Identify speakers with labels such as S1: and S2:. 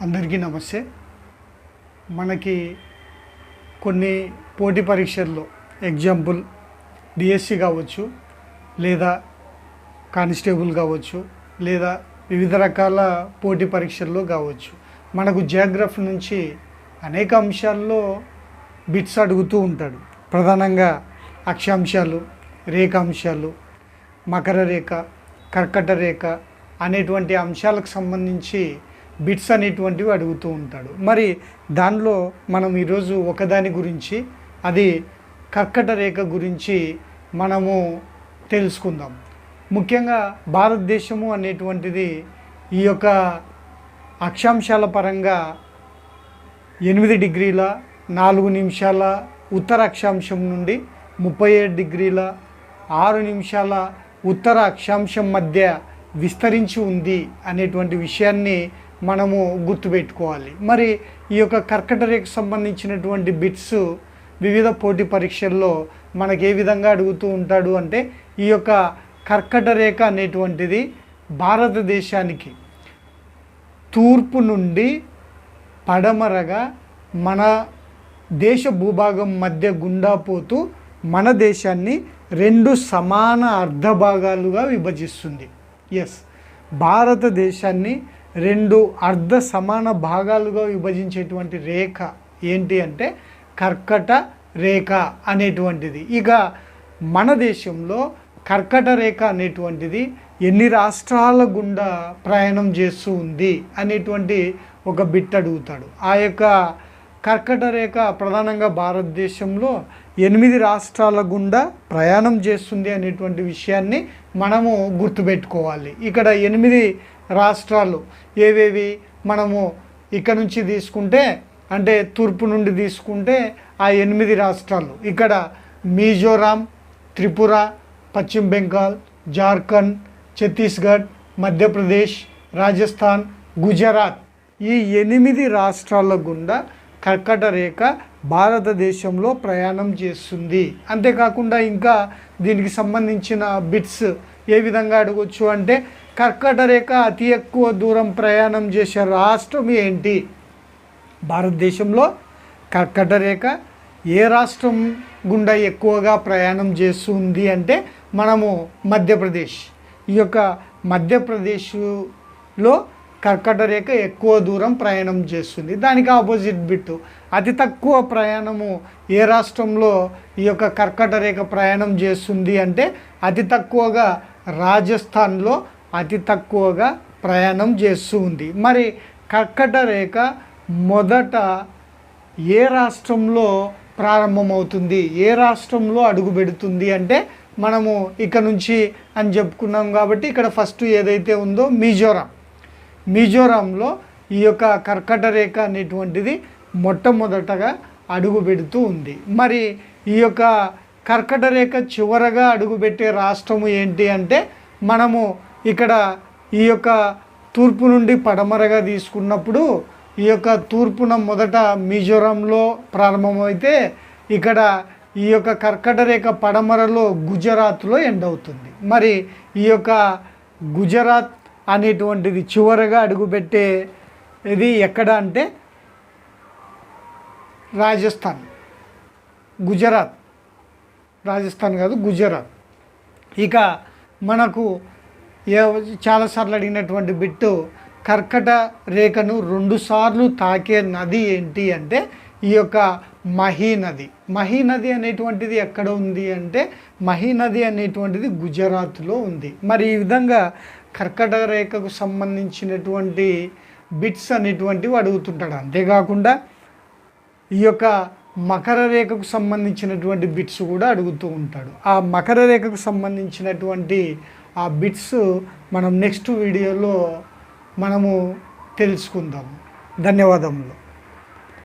S1: అందరికీ నమస్తే. మనకి కొన్ని పోటీ పరీక్షల్లో ఎగ్జాంపుల్ డిఎస్సి కావచ్చు, లేదా కానిస్టేబుల్ కావచ్చు, లేదా వివిధ రకాల పోటీ పరీక్షల్లో కావచ్చు, మనకు జియోగ్రఫీ నుంచి అనేక అంశాల్లో బిట్స్ అడుగుతూ ఉంటాడు. ప్రధానంగా అక్షాంశాలు, రేఖాంశాలు, మకర రేఖ, కర్కట రేఖ అనేటువంటి అంశాలకు సంబంధించి బిట్స్ అనేటువంటివి అడుగుతూ ఉంటాడు. మరి దానిలో మనం ఈరోజు ఒకదాని గురించి, అది కర్కట రేఖ గురించి మనము తెలుసుకుందాం. ముఖ్యంగా భారతదేశము అనేటువంటిది ఈ యొక్క అక్షాంశాల పరంగా 8 డిగ్రీల 4 నిమిషాల ఉత్తర అక్షాంశం నుండి 37 డిగ్రీల 6 నిమిషాల ఉత్తర అక్షాంశం మధ్య విస్తరించి ఉంది అనేటువంటి విషయాన్ని మనము గుర్తుపెట్టుకోవాలి. మరి ఈ యొక్క కర్కట రేఖకు సంబంధించినటువంటి బిట్స్ వివిధ పోటీ పరీక్షల్లో మనకు ఏ విధంగా అడుగుతూ ఉంటాడు అంటే, ఈ యొక్క కర్కట రేఖ అనేటువంటిది భారతదేశానికి తూర్పు నుండి పడమరగా మన దేశ భూభాగం మధ్య గుండా పోతూ మన దేశాన్ని 2 సమాన అర్ధ భాగాలుగా విభజిస్తుంది. భారతదేశాన్ని 2 అర్ధ సమాన భాగాలుగా విభజించేటువంటి రేఖ ఏంటి అంటే కర్కట రేఖ అనేటువంటిది. ఇక మన దేశంలో కర్కట రేఖ అనేటువంటిది ఎన్ని రాష్ట్రాల గుండా ప్రయాణం చేస్తూ ఉంది అనేటువంటి ఒక బిట్ అడుగుతాడు. ఆ యొక్క కర్కట రేఖ ప్రధానంగా భారతదేశంలో 8 రాష్ట్రాల గుండా ప్రయాణం చేస్తుంది అనేటువంటి విషయాన్ని మనము గుర్తుపెట్టుకోవాలి. ఇక్కడ 8 రాష్ట్రాలు ఏవేవి మనము ఇక్కడ నుంచి తీసుకుంటే, అంటే తూర్పు నుండి తీసుకుంటే ఆ 8 రాష్ట్రాలు ఇక్కడ మిజోరాం, త్రిపుర, పశ్చిమ బెంగాల్, జార్ఖండ్, ఛత్తీస్గఢ్, మధ్యప్రదేశ్, రాజస్థాన్, గుజరాత్, ఈ 8 రాష్ట్రాల గుండా కర్కట రేఖ భారతదేశంలో ప్రయాణం చేస్తుంది. అంతేకాకుండా ఇంకా దీనికి సంబంధించిన బిట్స్ ఏ విధంగా అడగవచ్చు అంటే, కర్కట రేఖ అతి ఎక్కువ దూరం ప్రయాణం చేసే రాష్ట్రం ఏంటి? భారతదేశంలో కర్కట రేఖ ఏ రాష్ట్రం గుండా ఎక్కువగా ప్రయాణం చేస్తుంది అంటే మనము మధ్యప్రదేశ్. ఈ యొక్క మధ్యప్రదేశ్లో కర్కట రేఖ ఎక్కువ దూరం ప్రయాణం చేస్తుంది. దానికి ఆపోజిట్ బిట్టు, అతి తక్కువ ప్రయాణము ఏ రాష్ట్రంలో ఈ యొక్క కర్కట రేఖ ప్రయాణం చేస్తుంది అంటే అతి తక్కువగా రాజస్థాన్లో అతి తక్కువగా ప్రయాణం చేస్తూ ఉంది. మరి కర్కట రేఖ మొదట ఏ రాష్ట్రంలో ప్రారంభమవుతుంది, ఏ రాష్ట్రంలో అడుగు పెడుతుంది అంటే మనము ఇక్కడ నుంచి అని చెప్పుకున్నాం కాబట్టి ఇక్కడ ఫస్ట్ ఏదైతే ఉందో మిజోరాంలో ఈ యొక్క కర్కట రేఖ అనేటువంటిది మొట్టమొదటగా అడుగు పెడుతూ ఉంది. మరి ఈ యొక్క కర్కట రేఖ చివరగా అడుగుపెట్టే రాష్ట్రము ఏంటి అంటే మనము ఇక్కడ ఈ యొక్క తూర్పు నుండి పడమరగా తీసుకున్నప్పుడు ఈ యొక్క తూర్పున మొదట మిజోరాంలో ప్రారంభమైతే ఇక్కడ ఈ యొక్క కర్కట రేఖ పడమరలో గుజరాత్లో ఎండ్ అవుతుంది. మరి ఈ యొక్క గుజరాత్ అనేటువంటిది చివరగా అడుగుపెట్టే ఇది ఎక్కడ అంటే రాజస్థాన్, గుజరాత్, రాజస్థాన్ కాదు గుజరాత్. ఇక మనకు చాలాసార్లు అడిగినటువంటి బిట్టు, కర్కట రేఖను 2 సార్లు తాకే నది ఏంటి అంటే ఈ యొక్క మహీనది. మహీనది అనేటువంటిది ఎక్కడ ఉంది అంటే మహీనది అనేటువంటిది గుజరాత్లో ఉంది. మరి ఈ విధంగా కర్కట రేఖకు సంబంధించినటువంటి బిట్స్ అనేటువంటివి అడుగుతుంటాడు. అంతేకాకుండా ఈ యొక్క మకర రేఖకు సంబంధించినటువంటి బిట్స్ కూడా అడుగుతూ ఉంటాడు. ఆ మకర రేఖకు సంబంధించినటువంటి ఆ బిట్స్ మనం నెక్స్ట్ వీడియోలో మనము తెలుసుకుందాము. ధన్యవాదములు.